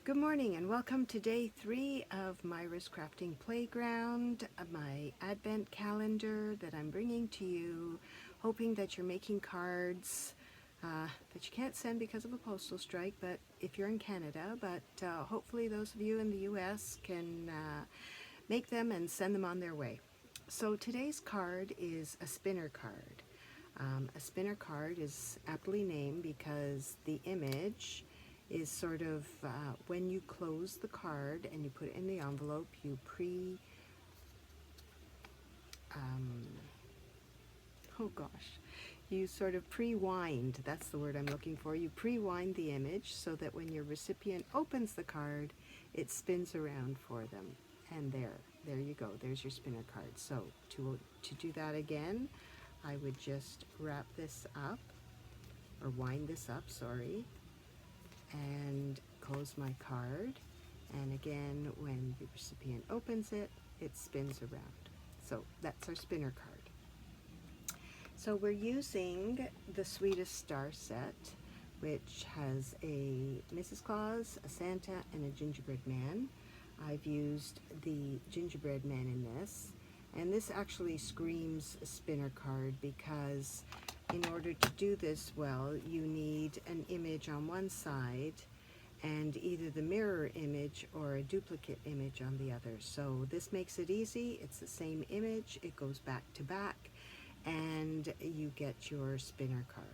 Good morning and welcome to day 3 of Myra's Crafting Playground, my advent calendar that I'm bringing to you, hoping that you're making cards that you can't send because of a postal strike, but if you're in Canada, but hopefully those of you in the US can make them and send them on their way. So today's card is a spinner card. A spinner card is aptly named because the image is sort of when you close the card and you put it in the envelope, you you sort of pre-wind, that's the word I'm looking for, you pre-wind the image so that when your recipient opens the card, it spins around for them. And there you go, there's your spinner card. So to do that again, I would just wrap this up, or wind this up, sorry, and close my card, and again when the recipient opens it, it spins around. So that's our spinner card. So we're using the Sweetest Star set, which has a Mrs. Claus, a Santa, and a gingerbread man. I've used the gingerbread man in this, and this actually screams a spinner card because in order to do this well, you need an image on one side and either the mirror image or a duplicate image on the other. So this makes it easy. It's the same image, it goes back to back, and you get your spinner card.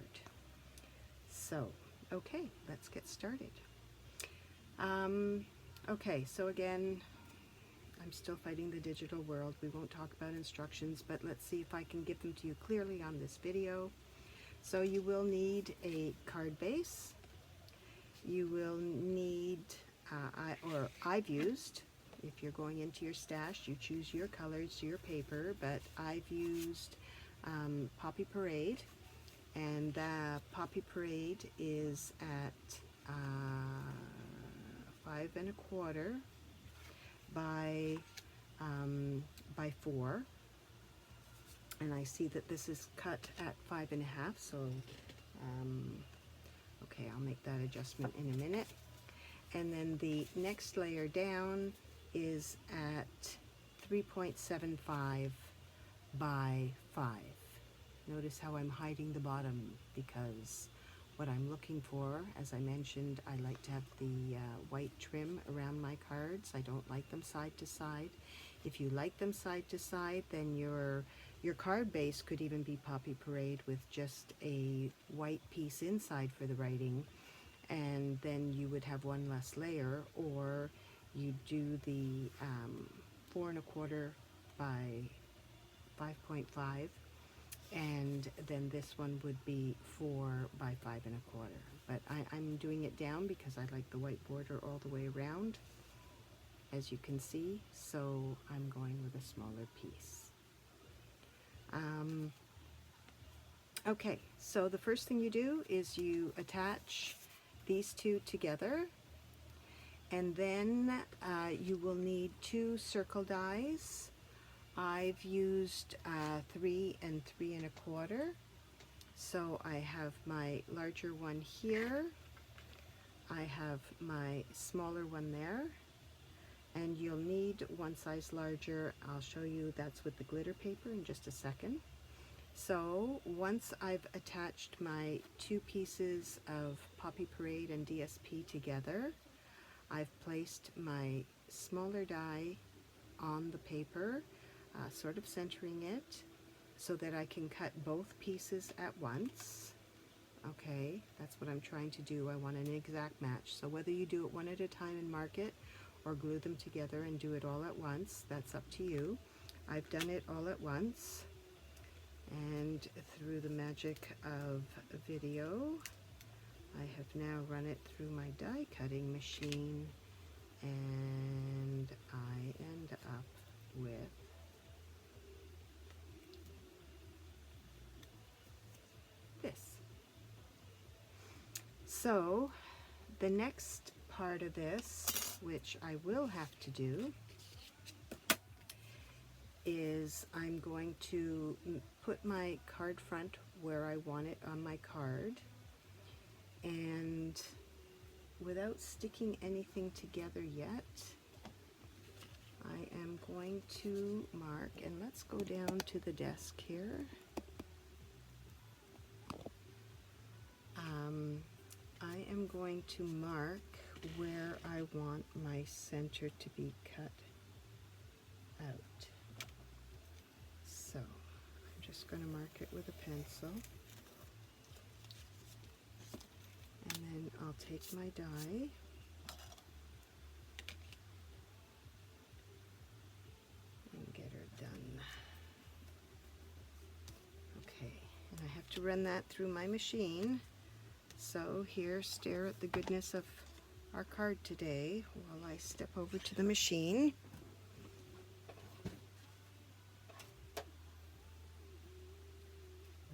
So, okay, let's get started. Okay, so again, I'm still fighting the digital world. We won't talk about instructions, but let's see if I can give them to you clearly on this video. So you will need a card base. You will need, I've used, if you're going into your stash, you choose your colors, your paper, but I've used Poppy Parade, and Poppy Parade is at 5 1/4 by 4, and I see that this is cut at 5 1/2, so okay, I'll make that adjustment in a minute. And then the next layer down is at 3.75 by 5. Notice how I'm hiding the bottom because what I'm looking for, as I mentioned, I like to have the white trim around my cards. I don't like them side to side. If you like them side to side, then your card base could even be Poppy Parade with just a white piece inside for the writing, and then you would have one less layer, or you do the 4 1/4 by 5.5, and then this one would be 4 by 5 1/4. But I'm doing it down because I like the white border all the way around, as you can see, so I'm going with a smaller piece. Okay, so the first thing you do is you attach these two together, and then you will need 2 circle dies. I've used 3 and 3 1/4. So I have my larger one here, I have my smaller one there, and you'll need one size larger. I'll show you that's with the glitter paper in just a second. So once I've attached my 2 pieces of Poppy Parade and DSP together, I've placed my smaller die on the paper, sort of centering it so that I can cut both pieces at once. Okay, that's what I'm trying to do. I want an exact match. So whether you do it one at a time and mark it, or glue them together and do it all at once, that's up to you. I've done it all at once, and through the magic of video, I have now run it through my die cutting machine, and I end up with this. So the next part of this, which I will have to do, is I'm going to put my card front where I want it on my card, and without sticking anything together yet, I am going to mark, and let's go down to the desk here. I am going to mark where I want my center to be cut out. So I'm just going to mark it with a pencil, and then I'll take my die and get her done. Okay, and I have to run that through my machine. So here, stare at the goodness of our card today while I step over to the machine.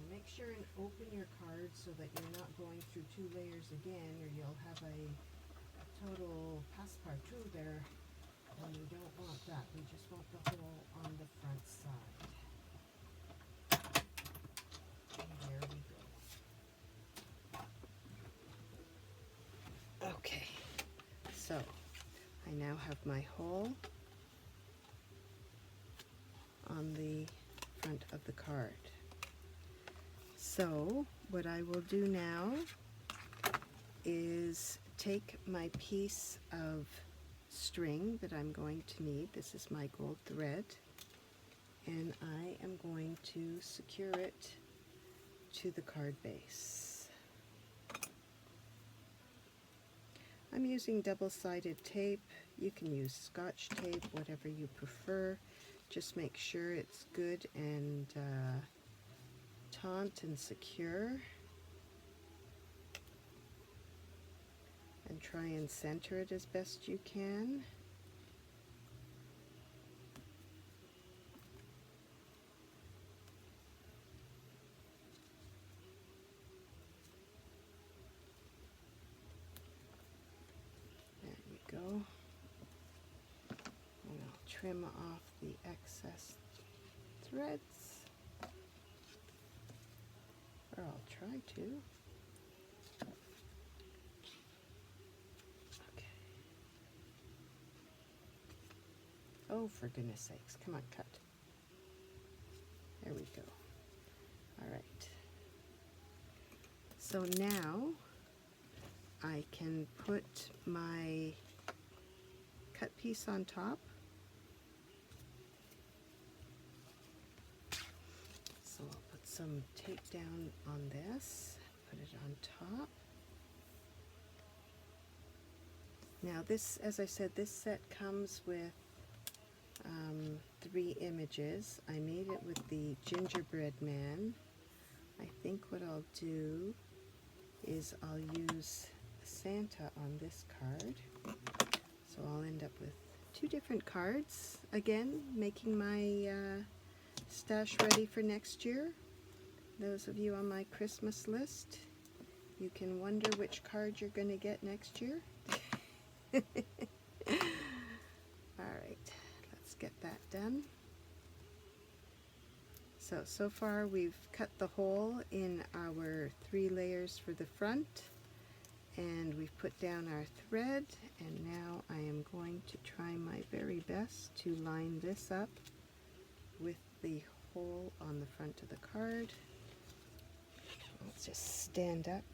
Make sure and open your card so that you're not going through 2 layers again, or you'll have a total passepartout there, and we don't want that. We just want the hole on the front side. And there we go. Okay, so I now have my hole on the front of the card. So what I will do now is take my piece of string that I'm going to need. This is my gold thread, and I am going to secure it to the card base. I'm using double-sided tape. You can use Scotch tape, whatever you prefer. Just make sure it's good and taut and secure. And try and center it as best you can. Go, and I'll trim off the excess threads, or I'll try to. Okay. Oh, for goodness sakes, come on, cut. There we go. All right. So now I can put my cut piece on top. So I'll put some tape down on this, put it on top. Now this, as I said, this set comes with 3 images. I made it with the gingerbread man. I think what I'll do is I'll use Santa on this card. So I'll end up with 2 different cards. Again, making my stash ready for next year. Those of you on my Christmas list, you can wonder which card you're going to get next year. Alright, let's get that done. So far we've cut the hole in our 3 layers for the front, and we've put down our thread, and now I am going to try my very best to line this up with the hole on the front of the card. Let's just stand up.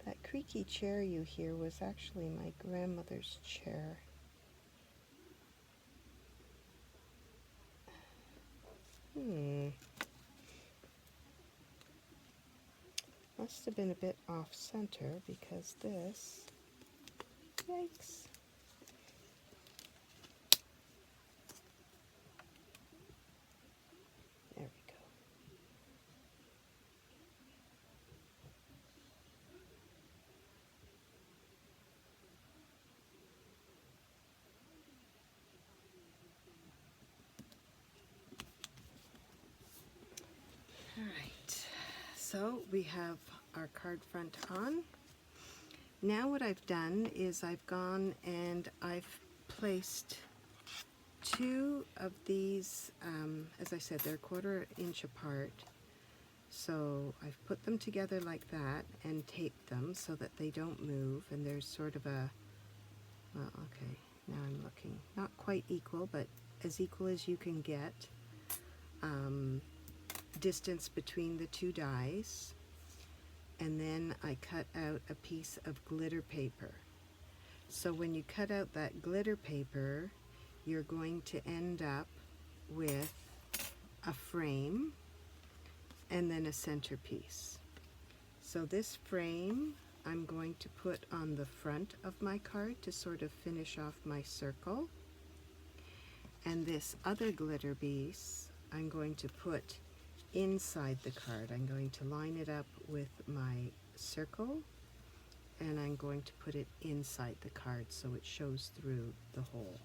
That creaky chair you hear was actually my grandmother's chair. Must have been a bit off center because this, yikes. There we go. All right, so we have our card front on. Now what I've done is I've gone and I've placed 2 of these, as I said, they're 1/4 inch apart. So I've put them together like that and taped them so that they don't move, and there's sort of a, well, okay, now I'm looking, not quite equal, but as equal as you can get, distance between the two dies. And then I cut out a piece of glitter paper. So when you cut out that glitter paper, you're going to end up with a frame and then a centerpiece. So this frame I'm going to put on the front of my card to sort of finish off my circle. And this other glitter piece I'm going to put inside the card. I'm going to line it up with my circle, and I'm going to put it inside the card so it shows through the hole.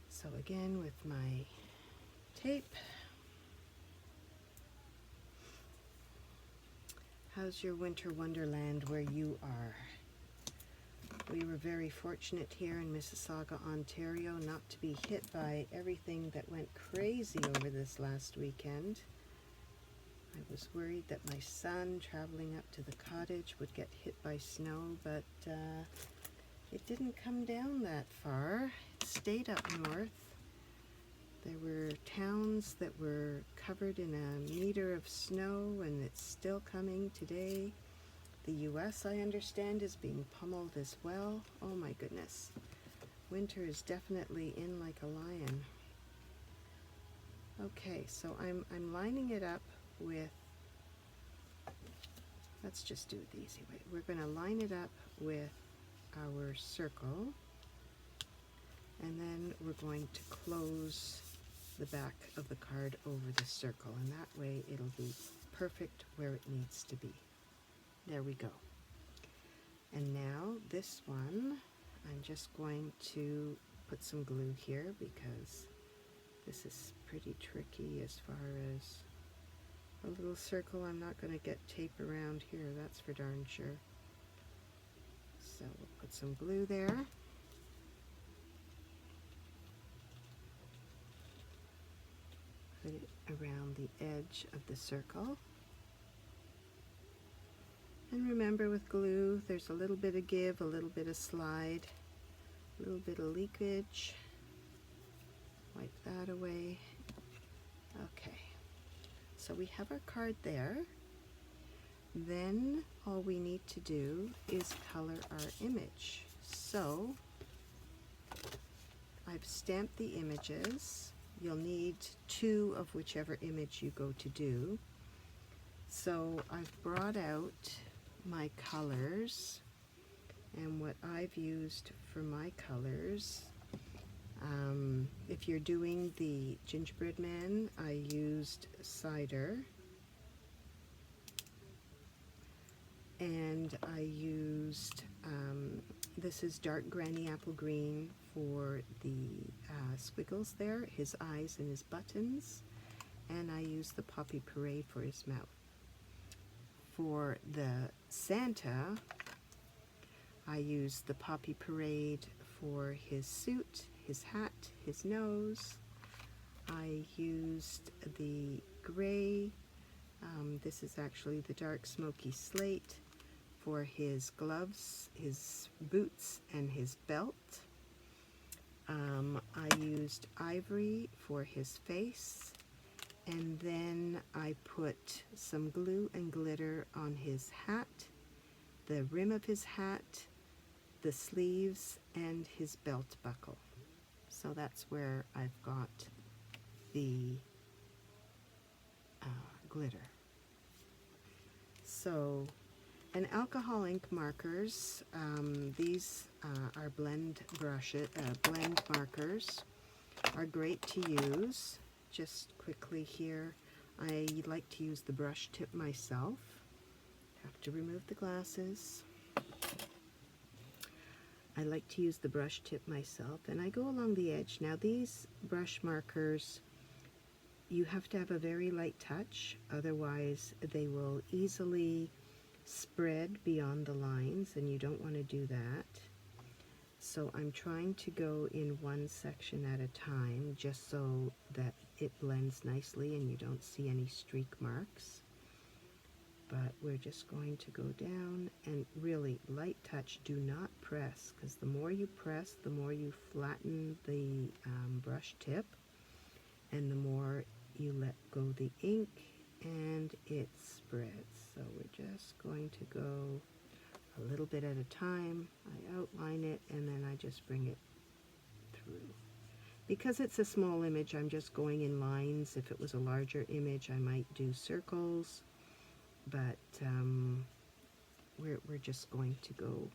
So again, with my tape. How's your winter wonderland where you are? We were very fortunate here in Mississauga, Ontario, not to be hit by everything that went crazy over this last weekend. I was worried that my son traveling up to the cottage would get hit by snow, but it didn't come down that far. It stayed up north. There were towns that were covered in a meter of snow, and it's still coming today. The US, I understand, is being pummeled as well. Oh my goodness. Winter is definitely in like a lion. Okay, so I'm lining it up with, let's just do it the easy way. We're going to line it up with our circle, and then we're going to close the back of the card over the circle, and that way it'll be perfect where it needs to be. There we go. And now this one, I'm just going to put some glue here because this is pretty tricky as far as a little circle. I'm not going to get tape around here, that's for darn sure. So we'll put some glue there. Put it around the edge of the circle. And remember, with glue, there's a little bit of give, a little bit of slide, a little bit of leakage. Wipe that away. Okay, so we have our card there. Then all we need to do is color our image. So I've stamped the images. You'll need 2 of whichever image you go to do. So I've brought out my colors, and what I've used for my colors, if you're doing the gingerbread man, I used cider, and I used, this is dark granny apple green for the squiggles there, his eyes and his buttons, and I used the Poppy Parade for his mouth. For the Santa, I used the Poppy Parade for his suit, his hat, his nose. I used the gray, this is actually the dark smoky slate, for his gloves, his boots, and his belt. I used ivory for his face. And then I put some glue and glitter on his hat, the rim of his hat, the sleeves, and his belt buckle. So that's where I've got the glitter. So, and alcohol ink markers, these are blend markers, are great to use. Just quickly here, I like to use the brush tip myself. Have to remove the glasses. I like to use the brush tip myself, and I go along the edge. Now these brush markers, you have to have a very light touch, otherwise they will easily spread beyond the lines, and you don't want to do that. So I'm trying to go in one section at a time, just so that it blends nicely and you don't see any streak marks. But we're just going to go down and really light touch, do not press, because the more you press, the more you flatten the brush tip, and the more you let go the ink and it spreads. So we're just going to go a little bit at a time. I outline it and then I just bring it through. Because it's a small image, I'm just going in lines. If it was a larger image, I might do circles, but we're just going to go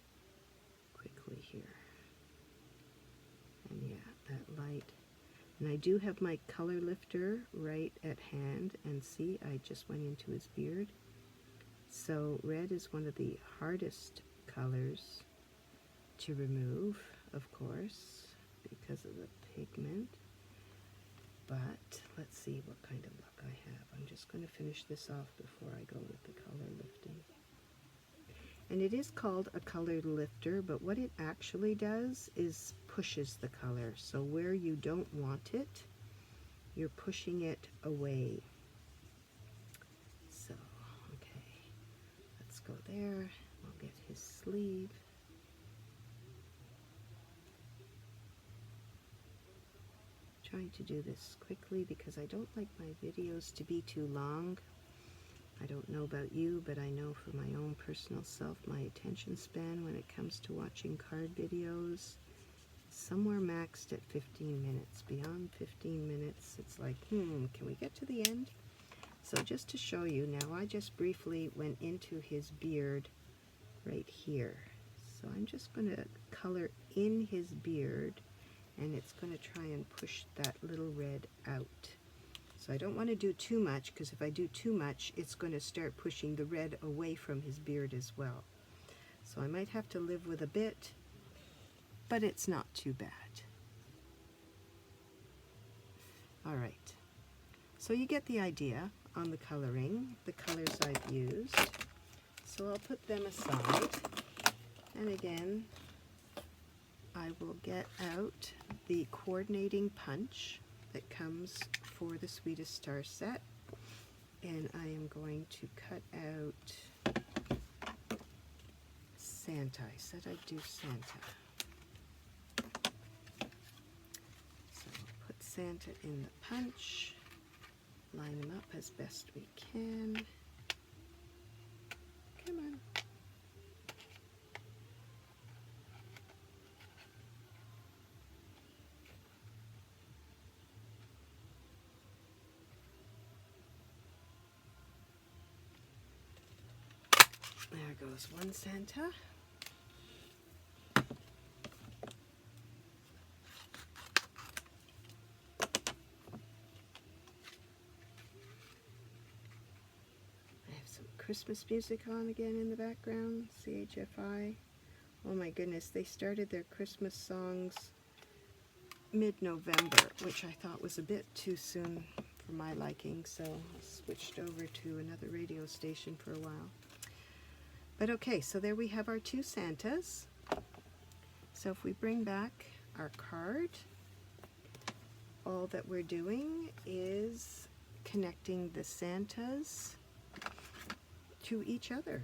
quickly here. And yeah, that light. And I do have my color lifter right at hand, and see, I just went into his beard. So red is one of the hardest colors to remove, of course, because of the pigment. But let's see what kind of luck I have. I'm just going to finish this off before I go with the color lifting. And it is called a color lifter, but what it actually does is pushes the color. So where you don't want it, you're pushing it away. So, okay, let's go there. We'll get his sleeve. Trying to do this quickly because I don't like my videos to be too long. I don't know about you, but I know for my own personal self, my attention span when it comes to watching card videos is somewhere maxed at 15 minutes. Beyond 15 minutes, it's like, can we get to the end? So just to show you now, I just briefly went into his beard right here. So I'm just going to color in his beard, and it's going to try and push that little red out. So I don't want to do too much, because if I do too much, it's going to start pushing the red away from his beard as well. So I might have to live with a bit, but it's not too bad. All right, so you get the idea on the coloring, the colors I've used. So I'll put them aside, and again, I will get out the coordinating punch that comes for the Sweetest Star set, and I am going to cut out Santa. I said I'd do Santa. So we'll put Santa in the punch, line him up as best we can. Come on. There goes one Santa. I have some Christmas music on again in the background, CHFI. Oh my goodness, they started their Christmas songs mid-November, which I thought was a bit too soon for my liking, so I switched over to another radio station for a while. But okay, so there we have our two Santas. So if we bring back our card, all that we're doing is connecting the Santas to each other.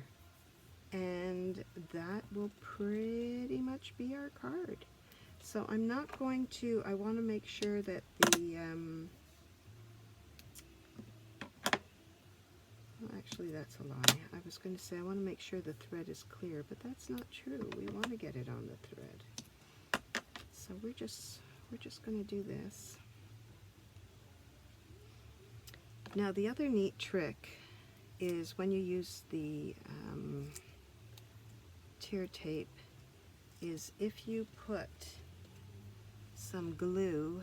And that will pretty much be our card. So I'm not going to, I want to make sure that the, well, actually that's a lie. I was going to say I want to make sure the thread is clear, but that's not true. We want to get it on the thread. So we're just going to do this. Now the other neat trick is when you use the tear tape, is if you put some glue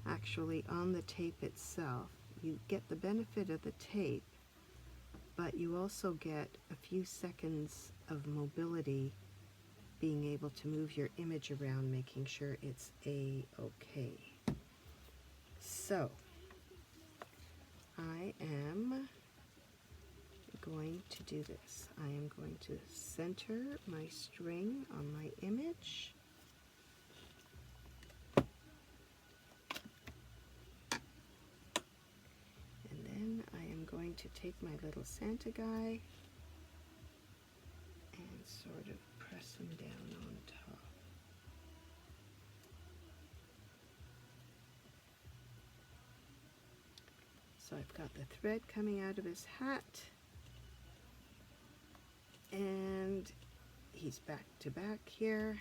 actually on the tape itself, you get the benefit of the tape, but you also get a few seconds of mobility, being able to move your image around, making sure it's a-okay. So I am going to do this. I am going to center my string on my image. going to take my little Santa guy and sort of press him down on top. So I've got the thread coming out of his hat, and he's back to back here.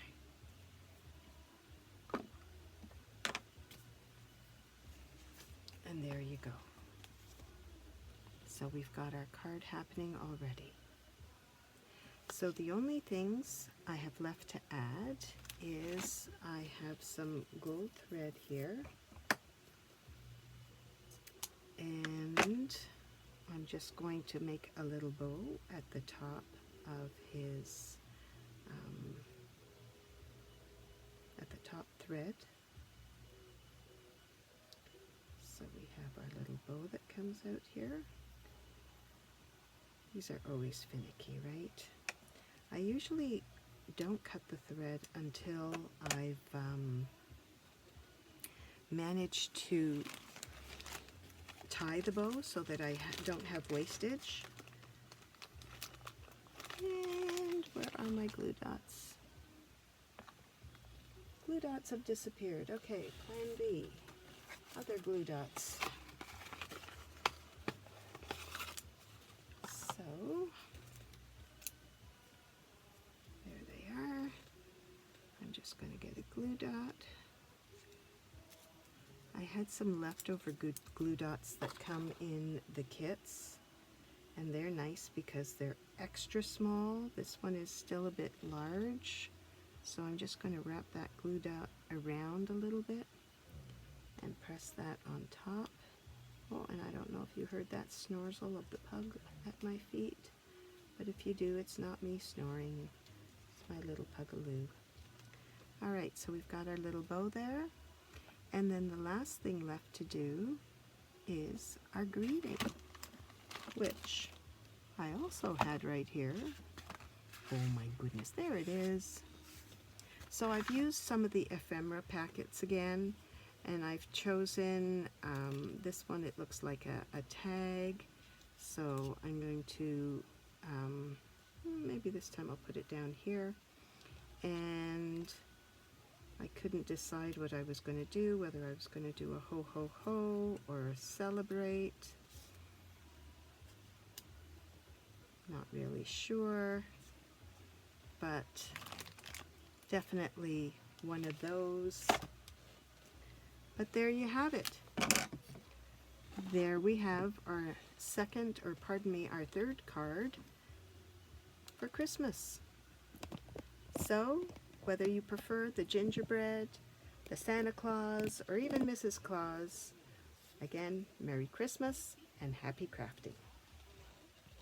And there you go. So we've got our card happening already. So the only things I have left to add is I have some gold thread here, and I'm just going to make a little bow at the top of his at the top thread. So we have our little bow that comes out here. These are always finicky, right? I usually don't cut the thread until I've managed to tie the bow so that I don't have wastage. And where are my glue dots? Glue dots have disappeared. Okay, plan B. Other glue dots. So, there they are. I'm just going to get a glue dot. I had some leftover glue dots that come in the kits, and they're nice because they're extra small. This one is still a bit large, so I'm just going to wrap that glue dot around a little bit and press that on top. Oh, and I don't know if you heard that snorsel of the pug at my feet, but if you do, it's not me snoring, it's my little pugaloo. Alright, so we've got our little bow there, and then the last thing left to do is our greeting, which I also had right here. Oh my goodness, there it is. So I've used some of the ephemera packets again, and I've chosen this one. It looks like a tag, so I'm going to maybe this time I'll put it down here. And I couldn't decide what I was going to do, whether I was going to do a ho ho ho or a celebrate. Not really sure, but definitely one of those. But there you have it. There we have our our third card for Christmas. So, whether you prefer the gingerbread, the Santa Claus, or even Mrs. Claus, again, Merry Christmas and Happy Crafting.